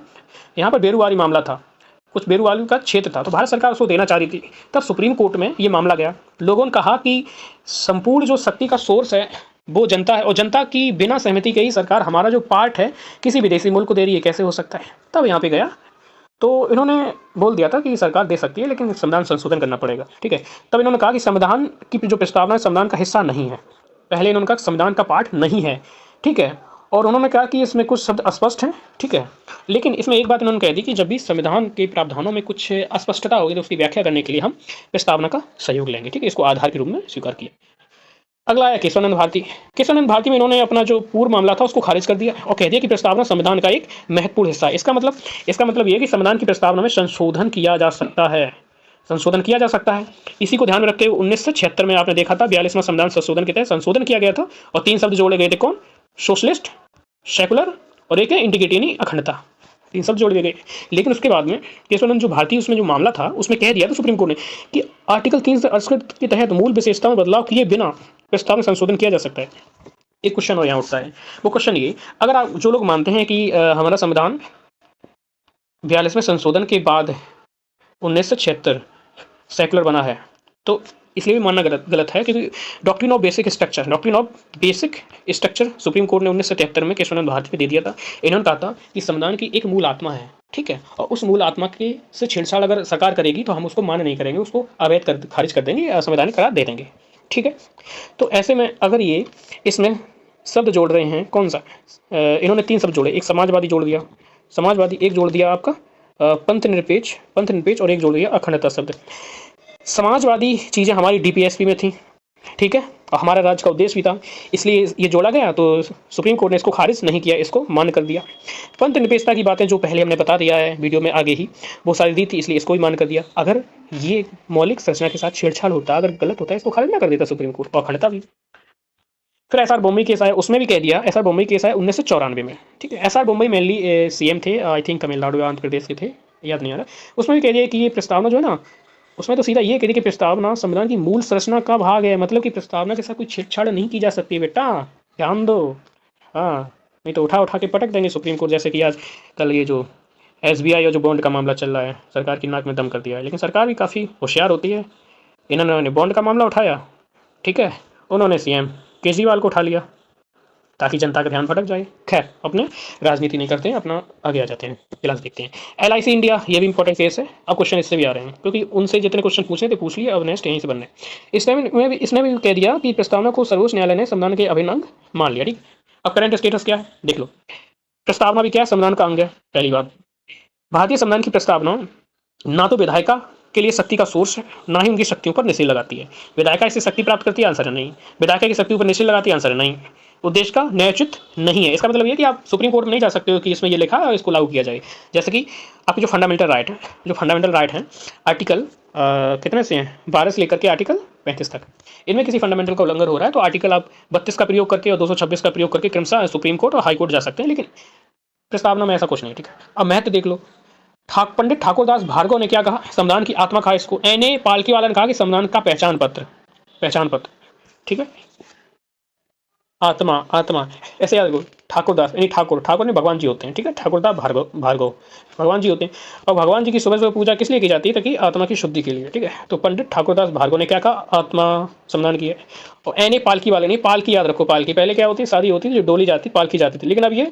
यहाँ पर बेरुवारी मामला था, कुछ बेरुवाली का क्षेत्र था, तो भारत सरकार उसको देना चाह रही थी। तब सुप्रीम कोर्ट में ये मामला गया। लोगों ने कहा कि संपूर्ण जो शक्ति का सोर्स है वो जनता है, और जनता की बिना सहमति के ही सरकार हमारा जो पार्ट है किसी विदेशी मुल्क को दे रही है, कैसे हो सकता है। तब यहाँ पे गया तो इन्होंने बोल दिया था कि सरकार दे सकती है, लेकिन संविधान संशोधन करना पड़ेगा, ठीक है। तब इन्होंने कहा कि संविधान की जो प्रस्तावना है संविधान का हिस्सा नहीं है। पहले इन्होंने कहा संविधान का पार्ट नहीं है, ठीक है, और उन्होंने कहा कि इसमें कुछ शब्द अस्पष्ट हैं, ठीक है। लेकिन इसमें एक बात इन्होंने कह दी कि जब भी संविधान के प्रावधानों में कुछ अस्पष्टता होगी तो उसकी व्याख्या करने के लिए हम प्रस्तावना का सहयोग लेंगे, ठीक है। इसको आधार के रूप में स्वीकार किया। अगला आया केशवानंद भारती। केशवानंद भारती में इन्होंने अपना जो पूर्व मामला था उसको खारिज कर दिया और कह दिया कि प्रस्तावना संविधान का एक महत्वपूर्ण हिस्सा है। इसका मतलब ये है कि संविधान की प्रस्तावना में संशोधन किया जा सकता है, संशोधन किया जा सकता है। इसी को ध्यान में रखते हुए 1976 में आपने देखा था 42वां संविधान संशोधन के तहत संशोधन किया गया था और 3 शब्द जोड़े गए थे, कौन, सोशलिस्ट, सेकुलर और एक है इंटीग्रिटी यानी अखंडता, 3 शब्द जोड़ दिए गए। लेकिन उसके बाद में केशवानंद जो भारतीय उसमें जो मामला था उसमें कह दिया था सुप्रीम कोर्ट ने कि आर्टिकल 3 के तहत मूल विशेषता में बदलाव किए बिना प्रस्ताव में संशोधन किया जा सकता है। एक क्वेश्चन और यहाँ उठता है, वो क्वेश्चन ये, अगर आप जो लोग मानते हैं कि हमारा संविधान 42वें संशोधन के बाद 1976 सेकुलर बना है, तो इसलिए भी मानना गलत है, क्योंकि doctrine of basic structure supreme court ने 1973 में केशवानंद भारती में दे दिया था। इन्होंने कहा था कि संविधान की एक मूल आत्मा है, ठीक है, और उस मूल आत्मा के से छेड़छाड़ अगर सरकार करेगी तो हम उसको मान्य नहीं करेंगे, उसको अवैध कर खारिज कर देंगे, असंवैधानिक करार दे देंगे, ठीक है। तो ऐसे में अगर ये इसमें शब्द जोड़ रहे हैं, कौन सा, इन्होंने 3 शब्द जोड़े, एक समाजवादी जोड़ दिया, समाजवादी, एक जोड़ दिया आपका पंथ निरपेक्ष और एक जोड़ दिया अखंडता शब्द। समाजवादी चीज़ें हमारी डीपीएसपी में थी, ठीक है, और हमारा राज्य का उद्देश्य भी था, इसलिए ये जोड़ा गया, तो सुप्रीम कोर्ट ने इसको खारिज नहीं किया, इसको मान्य कर दिया। पंथ निरपेक्षता की बातें जो पहले हमने बता दिया है वीडियो में आगे ही, वो सारी दी थी, इसलिए इसको भी मान्य कर दिया। अगर ये मौलिक संरचना के साथ छेड़छाड़ होता, अगर गलत होता है, इसको खारिज ना कर देता सुप्रीम कोर्ट, और अखंडता भी। फिर एसआर बोम्बई केस आया, उसमें भी कह दिया, एसआर बोम्बई केस आया 1994 में, ठीक है। एसआर बोम्बई मेनली सीएम थे, आई थिंक तमिलनाडु या आंध्र प्रदेश के थे, याद नहीं आ रहा। उसमें भी कह दिया कि ये प्रस्तावना जो है ना, उसमें तो सीधा ये कह दिया कि प्रस्तावना संविधान की मूल संरचना का भाग है, मतलब कि प्रस्तावना के साथ कोई छेड़छाड़ नहीं की जा सकती बेटा, ध्यान दो, हाँ, नहीं तो उठा के पटक देंगे सुप्रीम कोर्ट, जैसे कि आज कल ये जो एसबीआई और जो बॉन्ड का मामला चल रहा है, सरकार की नाक में दम कर दिया है। लेकिन सरकार भी काफ़ी होशियार होती है, इन्होंने बॉन्ड का मामला उठाया, ठीक है, उन्होंने सीएम केजरीवाल को उठा लिया ताकि जनता का ध्यान भटक जाए। खैर, अपने राजनीति नहीं करते हैं, अपना आगे आ जाते हैं। फिलहाल देखते हैं एलआईसी इंडिया, ये भी इंपॉर्टेंट केस है। अब क्वेश्चन इससे भी आ रहे हैं, क्योंकि उनसे जितने क्वेश्चन पूछने थे पूछ लिए, अब नेक्स्ट यहीं से बनने। इसने भी कह दिया कि प्रस्तावना को सर्वोच्च न्यायालय ने संविधान के अभिन्न अंग मान लिया, ठीक। अब करंट स्टेटस क्या है देख लो, प्रस्तावना भी क्या है, संविधान का अंग है। पहली बात, भारतीय संविधान की प्रस्तावना ना तो विधायिका के लिए शक्ति का सोर्स है, ना ही उनकी शक्तियों पर निषेध लगाती है। विधायिका इससे शक्ति प्राप्त करती है, आंसर है नहीं। विधायिका की शक्ति पर निषेध लगाती है, आंसर है नहीं। उद्देश्य का न्यायोचित नहीं है। इसका मतलब ये कि आप सुप्रीम कोर्ट में नहीं जा सकते हो कि इसमें ये लिखा है और इसको लागू किया जाए। जैसे कि आपकी जो फंडामेंटल राइट है, आर्टिकल कितने से हैं, 12 से लेकर के आर्टिकल 35 तक, इनमें किसी फंडामेंटल का उल्लंघन हो रहा है तो आर्टिकल आप 32 का प्रयोग करके और 226 का प्रयोग करके क्रमशः सुप्रीम कोर्ट और हाई कोर्ट जा सकते हैं। लेकिन प्रस्तावना में ऐसा कुछ नहीं, ठीक है। अब महत्व देख लो, पंडित ठाकुरदास भार्गव ने क्या कहा, संविधान की आत्मा कहा इसको। एन.ए. पालकीवाला ने कहा कि संविधान का पहचान पत्र, ठीक है। आत्मा, आत्मा ऐसे याद रखो। ठाकुरदास यानी ठाकुर, ठाकुर ने भगवान जी होते हैं, ठीक है। ठाकुरदास भार्गव, भार्गव भगवान जी होते हैं। और भगवान जी की सुबह सुबह पूजा किस लिए की जाती है? ताकि आत्मा की शुद्धि के लिए, ठीक है। तो पंडित ठाकुरदास भार्गव ने क्या कहा? आत्मा समदान की है। और एने पालकी वाले नहीं, पालकी याद रखो। पालकी पहले क्या होती है? शादी होती थी, जो डोली जाती, पालकी जाती थी। लेकिन अब ये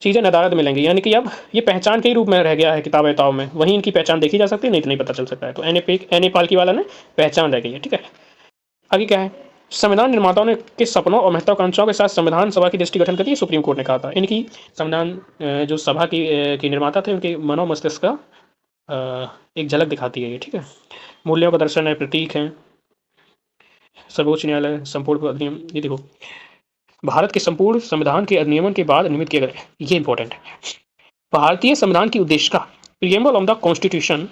चीज़ें नदारद मिलेंगी, यानी कि अब ये पहचान के ही रूप में रह गया है किताब विताब में। वहीं इनकी पहचान देखी जा सकती है, नहीं तो नहीं पता चल सकता है। तो एने पालकी वाला ने पहचान रह गई है, ठीक है। आगे क्या है? संविधान निर्माताओं ने किस सपनों और महत्वाकांक्षाओं के साथ संविधान सभा की दृष्टि गठन करी? सुप्रीम कोर्ट ने कहा था। इनकी संविधान जो सभा की निर्माता थे, उनके मनो मस्तिष्क का एक झलक दिखाती है ये, ठीक है। मूल्यों का दर्शन है, प्रतीक है। सर्वोच्च न्यायालय संपूर्ण अधिनियम, ये देखो, भारत के संपूर्ण संविधान के अधिनियमन के बाद निर्मित किए गए, ये इंपॉर्टेंट है। भारतीय संविधान की उद्देशिका, preamble of the constitution,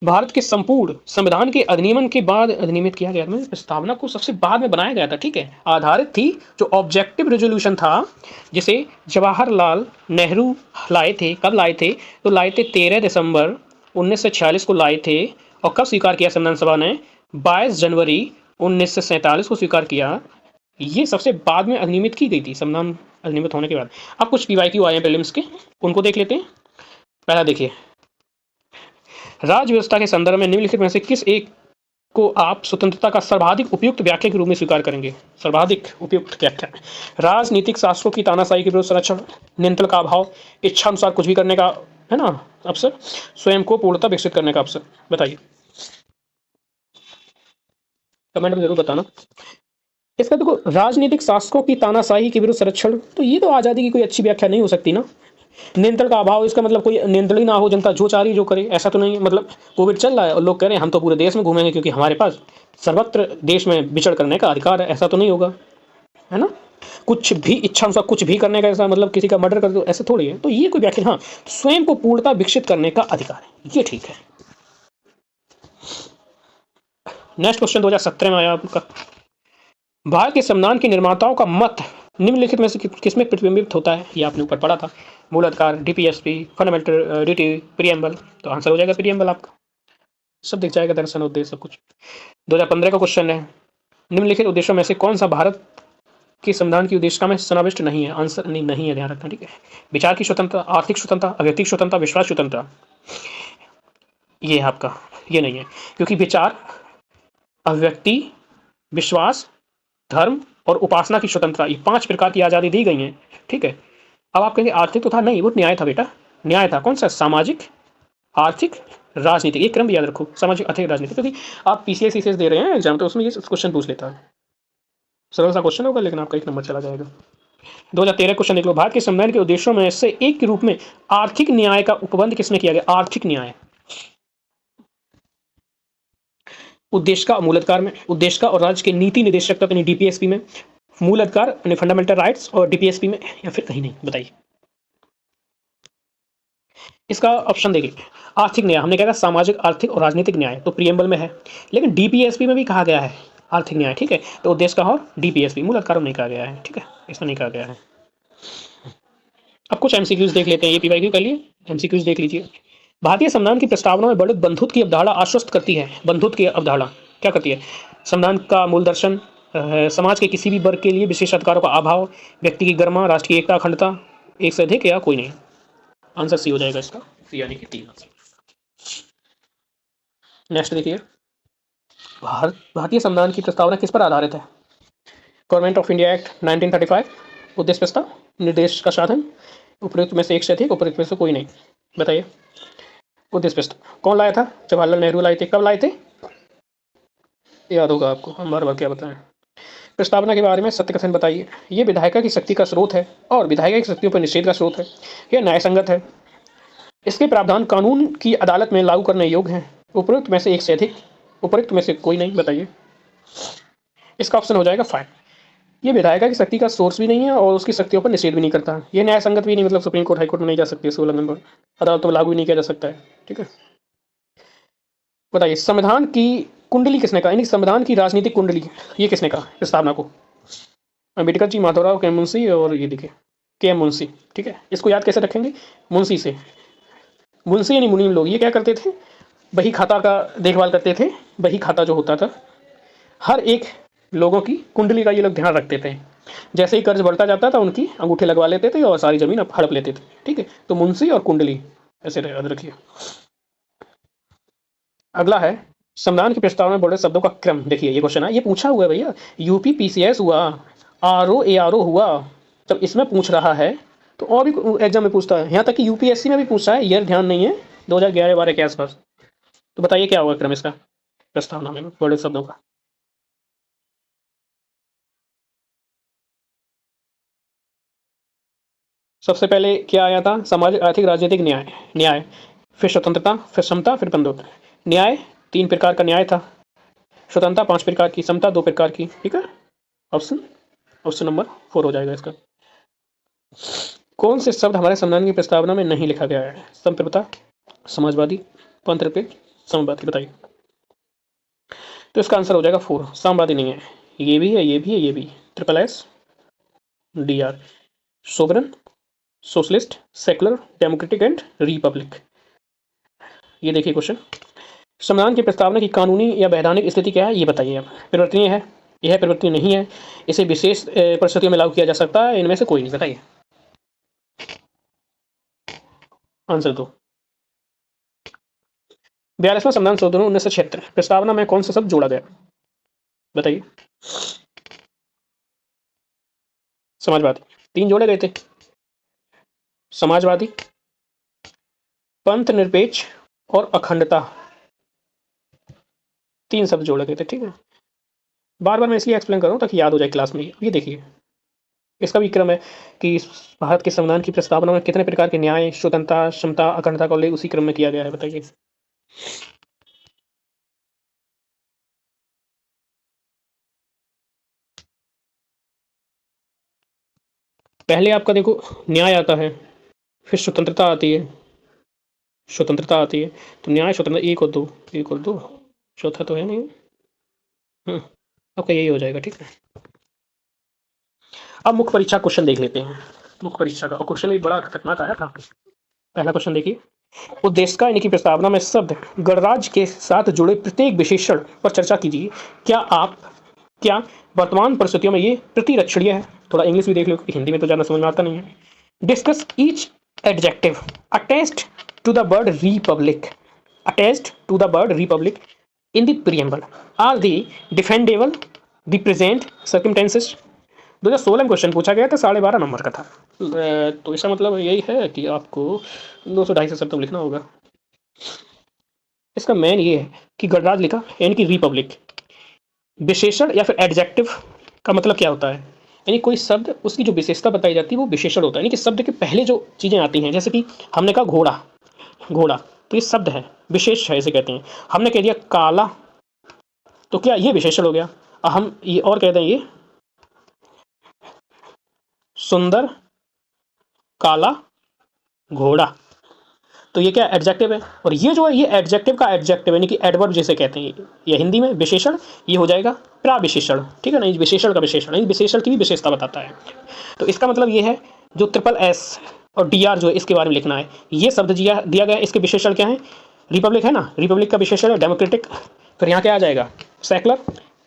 Bharat के संपूर्ण संविधान के अधिनियमन के बाद अधिनियमित किया गया। मतलब प्रस्तावना को सबसे बाद में बनाया गया था, ठीक है। आधारित थी जो ऑब्जेक्टिव रेजोल्यूशन था, जिसे जवाहरलाल नेहरू लाए थे। कब लाए थे? तो लाए थे 13 दिसंबर 1946 को लाए थे। और कब स्वीकार किया संविधान सभा ने? 22 जनवरी 1947 को स्वीकार किया। ये सबसे बाद में अधिनियमित की गई थी, संविधान अधिनियमित होने के बाद। अब कुछ पीवाईक्यू आए हैं प्रीलिम्स के, उनको देख लेते हैं। पहला देखिए, राज्य व्यवस्था के संदर्भ में निम्नलिखित में से किस एक को आप स्वतंत्रता का सर्वाधिक उपयुक्त व्याख्या के रूप में स्वीकार करेंगे? सर्वाधिक उपयुक्त व्याख्या, राजनीतिक शासकों की तानाशाही के विरुद्ध संरक्षण, नियंत्रण का अभाव, इच्छा अनुसार कुछ भी करने का, है ना, अवसर, स्वयं को पूर्णतः विकसित करने का अवसर। बताइए, कमेंट में जरूर बताना। इसका देखो, राजनीतिक शासकों की तानाशाही के विरुद्ध संरक्षण, तो ये तो आजादी की कोई अच्छी व्याख्या नहीं हो सकती ना। नियंत्रण का अभाव, इसका मतलब कोई नियंत्रण ही ना हो, जनता जो चाह रही जो करे, ऐसा तो नहीं है। मतलब कोविड चल रहा है और लोग कह रहे हैं हम तो पूरे देश में घूमेंगे क्योंकि हमारे पास सर्वत्र देश में विचरण करने का अधिकार है, ऐसा तो नहीं होगा, है ना। कुछ भी इच्छा अनुसार कुछ भी करने का, ऐसा मतलब किसी का मर्डर कर दो, ऐसे थोड़ी है। तो ये कोई व्याख्या, हाँ, स्वयं को पूर्णता विकसित करने का अधिकार है, ये ठीक है। नेक्स्ट क्वेश्चन 2017 में आया आपका, भारत के संविधान के निर्माताओं का मत निम्नलिखित में से किसमें प्रतिबिंबित होता है? ये आपने ऊपर पढ़ा था, मूल अधिकार, डीपीएसपी, फंडामेंटल ड्यूटी, प्रीएम्बल। तो आंसर हो जाएगा प्रीएम्बल आपका, सब दिख जाएगा, दर्शन उद्देश्य सब कुछ। 2015 का क्वेश्चन है, निम्नलिखित उद्देश्यों में से कौन सा भारत के संविधान की उद्देशिका में समाविष्ट नहीं है? आंसर नहीं है, ध्यान रखना, ठीक है। विचार की स्वतंत्रता, आर्थिक स्वतंत्रता, अव्यक्तिक स्वतंत्रता, विश्वास स्वतंत्रता, ये है आपका, ये नहीं है। क्योंकि विचार, अभिव्यक्ति, विश्वास, धर्म और उपासना की स्वतंत्रता, ये 5 प्रकार की आज़ादी दी गई है, ठीक है। अब आप कहेंगे आर्थिक तो था, नहीं, वो न्याय था बेटा। न्याय था, कौन सा? सामाजिक, आर्थिक, राजनीतिक, एक क्रम भी याद रखो, सामाजिक, आर्थिक, राजनीतिक। क्योंकि आप पीसीएस सीसीएस दे रहे हैं एग्जाम, तो उसमें ये क्वेश्चन पूछ लेता है। सरल सा क्वेश्चन होगा, लेकिन आपका 1 नंबर चला जाएगा। 2013 क्वेश्चन देख लो, भारत के संविधान के उद्देश्यों में से एक के रूप में आर्थिक न्याय का उपबंध किसमें किया गया? आर्थिक न्याय, उद्देश्य का, मूल अधिकार में, उद्देश्य का और राज्य के नीति निदेशक यानी डीपीएसपी में, मूल अधिकार यानी फंडामेंटल राइट्स और डीपीएसपी में, या फिर कहीं नहीं? बताइए, इसका ऑप्शन देखिए। आर्थिक न्याय, हमने कहा था सामाजिक, आर्थिक और राजनीतिक न्याय, तो प्रियम्बल में है। लेकिन डीपीएसपी में भी कहा गया है आर्थिक न्याय, ठीक है। तो उद्देश्य का और डीपीएसपी, मूल अधिकार में नहीं कहा गया है, ठीक है, इसमें नहीं कहा गया है। अब कुछ एमसीक्यूज देख लेते हैं, ये पीवाईक्यू कर लिए, एमसीक्यूज देख लीजिए। भारतीय संविधान की प्रस्तावना में वर्णित बंधुत्व की अवधारणा आश्वस्त करती है। बंधुत्व की अवधारणा क्या करती है? संविधान का मूल दर्शन, समाज के किसी भी वर्ग के लिए विशेष अधिकारों का अभाव, व्यक्ति की गरिमा, राष्ट्र की एकता, अखंडता, एक से अधिक या कोई नहीं। आंसर सी हो जाएगा इसका, यानी कि 3 आंसर। नेक्स्ट देखिए, भारतीय संविधान की प्रस्तावना किस पर आधारित है? गवर्नमेंट ऑफ इंडिया एक्ट 1935, उद्देश्य प्रस्ताव, निर्देश का साधन, उपयुक्त में से एक से अधिक, उपयुक्त में से कोई नहीं। बताइए, उद्देश्य प्रस्ताव कौन लाया था? जवाहरलाल नेहरू लाए थे। कब लाए थे? याद होगा आपको, हम बार बार क्या बताएं। प्रस्तावना के बारे में सत्य कथन बताइए। ये विधायिका की शक्ति का स्रोत है और विधायिका की शक्तियों पर निषेध का स्रोत है। यह न्यायसंगत है। इसके प्रावधान कानून की अदालत में लागू करने योग्य हैं। उपयुक्त में से एक से अधिक, उपयुक्त में से कोई नहीं। बताइए, इसका ऑप्शन हो जाएगा फाइन। ये विधायिका की शक्ति का सोर्स भी नहीं है और उसकी शक्तियों पर निषेध भी नहीं करता। ये न्याय संगत भी नहीं, मतलब सुप्रीम कोर्ट, हाई कोर्ट में नहीं जा सकती, इसके उल्लंघन पर अदालतों में लागू भी नहीं किया जा सकता है, ठीक है। बताइए, संविधान की कुंडली किसने कहा, यानी संविधान की राजनीतिक कुंडली, ये किसने कहा प्रस्तावना को? अम्बेडकर जी, माधवराव के मुंशी और ये देखिए के एम मुंशी, ठीक है। इसको याद कैसे रखेंगे? मुंशी से, मुंशी यानी मुनीम लोग। ये क्या करते थे? बही खाता का देखभाल करते थे। बही खाता जो होता था, हर एक लोगों की कुंडली का ये लोग ध्यान रखते थे। जैसे ही कर्ज बढ़ता जाता था उनकी अंगूठे लगवा लेते थे और सारी ज़मीन हड़प लेते थे। ठीक है, तो मुंशी और कुंडली ऐसे याद रखिए। अगला है संविधान की प्रस्तावना में बोले शब्दों का क्रम। देखिए ये क्वेश्चन है, ये पूछा हुआ है भैया, यूपी पीसीएस हुआ, आरओ एआरओ हुआ, जब इसमें पूछ रहा है तो और भी एग्जाम में पूछता है, यहाँ तक कि यूपीएससी में भी पूछा है, ईयर ध्यान नहीं है, 2011-12 के आसपास। तो बताइए क्या होगा क्रम इसका प्रस्तावना में बड़े शब्दों का। सबसे पहले क्या आया था, सामाजिक आर्थिक राजनीतिक न्याय, न्याय, फिर स्वतंत्रता, फिर समता, फिर बंधुत्व। न्याय 3 प्रकार का न्याय था, स्वतंत्रता 5 प्रकार की, समता 2 प्रकार की। ठीक है, ऑप्शन ऑप्शन नंबर 4 हो जाएगा इसका। कौन से शब्द हमारे संविधान की प्रस्तावना में नहीं लिखा गया है, संप्रभुता, समाजवादी, पंथनिरपेक्ष, साम्यवादी, बताइए। तो इसका आंसर हो जाएगा 4, साम्यवादी नहीं है, ये भी है, ये भी है, ये भी, triple S D R, sovereign, socialist, secular, democratic and Republic. ये देखिए क्वेश्चन, संविधान की प्रस्तावना की कानूनी या वैधानिक स्थिति क्या है ये बताइए आप। परिवर्तनीय है, यह परिवर्तनीय नहीं है, इसे विशेष परिस्थितियों में लागू किया जा सकता है, इनमें से कोई नहीं, बताइए आंसर दो। 42वां संविधान संशोधन 1976 प्रस्तावना में कौन सा शब्द जोड़ा गया, बताइए। समाजवादी, 3 जोड़े गए थे, समाजवादी, पंथ निरपेक्ष और अखंडता, 3 शब्द जोड़े गए थे। ठीक है, बार बार मैं इसलिए एक्सप्लेन कर रहा हूँ ताकि याद हो जाए क्लास में। ये देखिए इसका भी क्रम है कि भारत के संविधान की प्रस्तावना में कितने प्रकार के न्याय, स्वतंत्रता, समता, अखंडता का उल्लेख उसी क्रम में किया गया है, बताइए। पहले आपका देखो न्याय आता है, फिर स्वतंत्रता आती है, स्वतंत्रता आती है, तो न्याय स्वतंत्रता 1 और 2, 1 और 2, चौथा तो है नहीं। आपका यही हो जाएगा। ठीक है, अब मुख्य परीक्षा क्वेश्चन देख लेते हैं। मुख्य परीक्षा का क्वेश्चन भी बड़ा खतरनाक आया था। पहला क्वेश्चन देखिए, उद्देश्य का इनकी प्रस्तावना में शब्द गणराज्य के साथ जुड़े प्रत्येक विशेषण पर चर्चा कीजिए। क्या वर्तमान परिस्थितियों में ये प्रतिरक्षणीय है। थोड़ा इंग्लिश भी देख लो, हिंदी में तो ज़्यादा समझ में आता नहीं है। Discuss each adjective attached to the word republic, attached to the word republic in the preamble are they defendable the present circumstances. 2016 में क्वेश्चन पूछा गया था, 12.5 नंबर का था। तो इसका मतलब यही है कि आपको 200-250 शब्द तो लिखना होगा। इसका मेन ये है कि गणराज्य लिखा यानी कि रिपब्लिक। विशेषण या फिर एडजेक्टिव का मतलब क्या होता है, यानी कोई शब्द उसकी जो विशेषता बताई जाती है वो विशेषण होता है, यानी कि शब्द के पहले जो चीज़ें आती हैं, जैसे कि हमने कहा घोड़ा, घोड़ा तो ये शब्द है, विशेष है, इसे कहते हैं। हमने कह दिया काला, तो क्या ये विशेषण हो गया। हम ये और कहते हैं, ये सुंदर काला घोड़ा, तो ये क्या एडजेक्टिव है। और ये जो है ये एडजेक्टिव का एडजेक्टिव यानी कि एडवर्ब जैसे कहते हैं, ये हिंदी में विशेषण, ये हो जाएगा प्राविशेषण। ठीक है ना, ये विशेषण का विशेषण, ये विशेषण की भी विशेषता बताता है। तो इसका मतलब ये है, जो ट्रिपल एस और डी आर जो है इसके बारे में लिखना है। ये शब्द दिया गया, इसके विशेषण क्या है, रिपब्लिक है ना, रिपब्लिक का विशेषण है डेमोक्रेटिक, फिर यहाँ क्या आ जाएगा सेकुलर,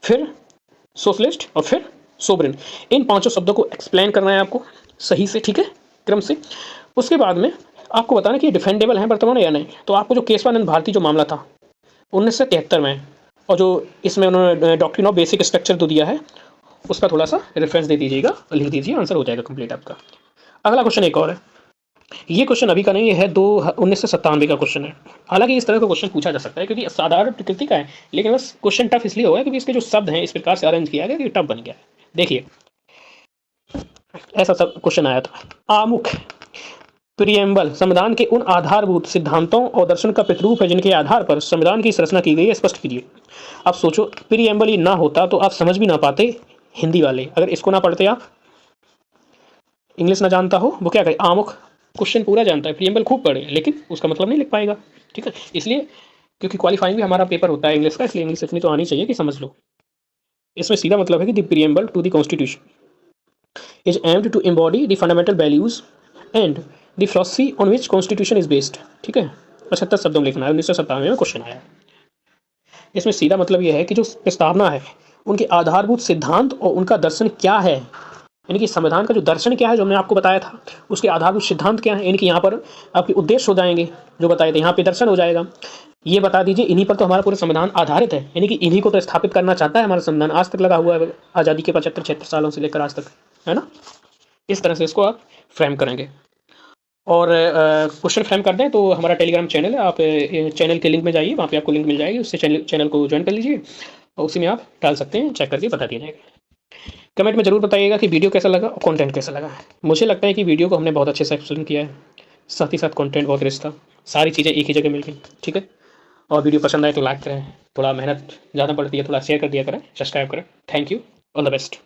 फिर सोशलिस्ट और फिर सोवरेन। इन 5 शब्दों को एक्सप्लेन करना है आपको सही से, ठीक है, क्रम से। उसके बाद में आपको बताना कि ये डिफेंडेबल है वर्तमान या नहीं। तो आपको जो केशवानंद भारती जो मामला था 1973 में, और जो इसमें उन्होंने डॉक्ट्रिन ऑफ बेसिक स्ट्रक्चर तो दिया है, उसका थोड़ा सा रेफरेंस दे दीजिएगा, लिख दीजिए, आंसर हो जाएगा कंप्लीट आपका। अगला क्वेश्चन एक और है, ये क्वेश्चन अभी का नहीं है, 1997 का क्वेश्चन है। हालांकि इस तरह का क्वेश्चन पूछा जा सकता है क्योंकि साधारण प्रकृति का है, लेकिन बस क्वेश्चन टफ इसलिए होगा क्योंकि इसके जो शब्द हैं इस प्रकार से अरेंज किया गया कि टफ बन गया है। देखिए ऐसा सब क्वेश्चन आया था, आमुख प्रियम्बल संविधान के उन आधारभूत सिद्धांतों और दर्शन का प्रतिरूप है जिनके आधार पर संविधान की संरचना की गई है, स्पष्ट कीजिए। अब सोचो, प्रियम्बल ये ना होता तो आप समझ भी ना पाते, हिंदी वाले अगर इसको ना पढ़ते, आप इंग्लिश ना जानता हो, वो क्या कहे, आमुख क्वेश्चन पूरा जानता है, प्रियम्बल खूब पढ़े, लेकिन उसका मतलब नहीं लिख पाएगा। ठीक है, इसलिए क्योंकि क्वालिफाइंग भी हमारा पेपर होता है इंग्लिश का, इसलिए इंग्लिश इतनी तो आनी चाहिए कि समझ लो। इसमें सीधा मतलब है कि the preamble to the constitution is aimed to embody the fundamental values and the philosophy on which constitution is based. ठीक है, 75 शब्दों में लिखना है, 1997 में क्वेश्चन आया। इसमें सीधा मतलब यह है कि जो प्रस्तावना है उनके आधारभूत सिद्धांत और उनका दर्शन क्या है, यानी कि संविधान का जो दर्शन क्या है जो हमने आपको बताया था, उसके आधारभूत सिद्धांत क्या है, यानी कि यहाँ पर आपके उद्देश्य हो जाएंगे जो बताए थे, यहाँ पे दर्शन हो जाएगा। ये बता दीजिए, इन्हीं पर तो हमारा पूरा संविधान आधारित है, यानी कि इन्हीं को तो स्थापित करना चाहता है हमारा संविधान, आज तक लगा हुआ है आज़ादी के 75-76 सालों से लेकर आज तक, है ना। इस तरह से इसको आप फ्रेम करेंगे। और क्वेश्चन फ्रेम कर दें तो हमारा टेलीग्राम चैनल है, आप चैनल के लिंक में जाइए, वहाँ पे आपको लिंक मिल जाएगी, उससे चैनल को ज्वाइन कर लीजिए और उसी में आप डाल सकते हैं, चेक करके बता दिया जाएगा। कमेंट में ज़रूर बताइएगा कि वीडियो कैसा लगा और कंटेंट कैसा लगा। मुझे लगता है कि वीडियो को हमने बहुत अच्छे से एक्सप्लेन किया है, साथ ही साथ कंटेंट बहुत रिच था, सारी चीज़ें एक ही जगह मिल गई, ठीक है। और वीडियो पसंद आए तो लाइक करें, थोड़ा मेहनत ज़्यादा पड़ती है, थोड़ा शेयर कर दिया करें, सब्सक्राइब करें। Thank you, all the best.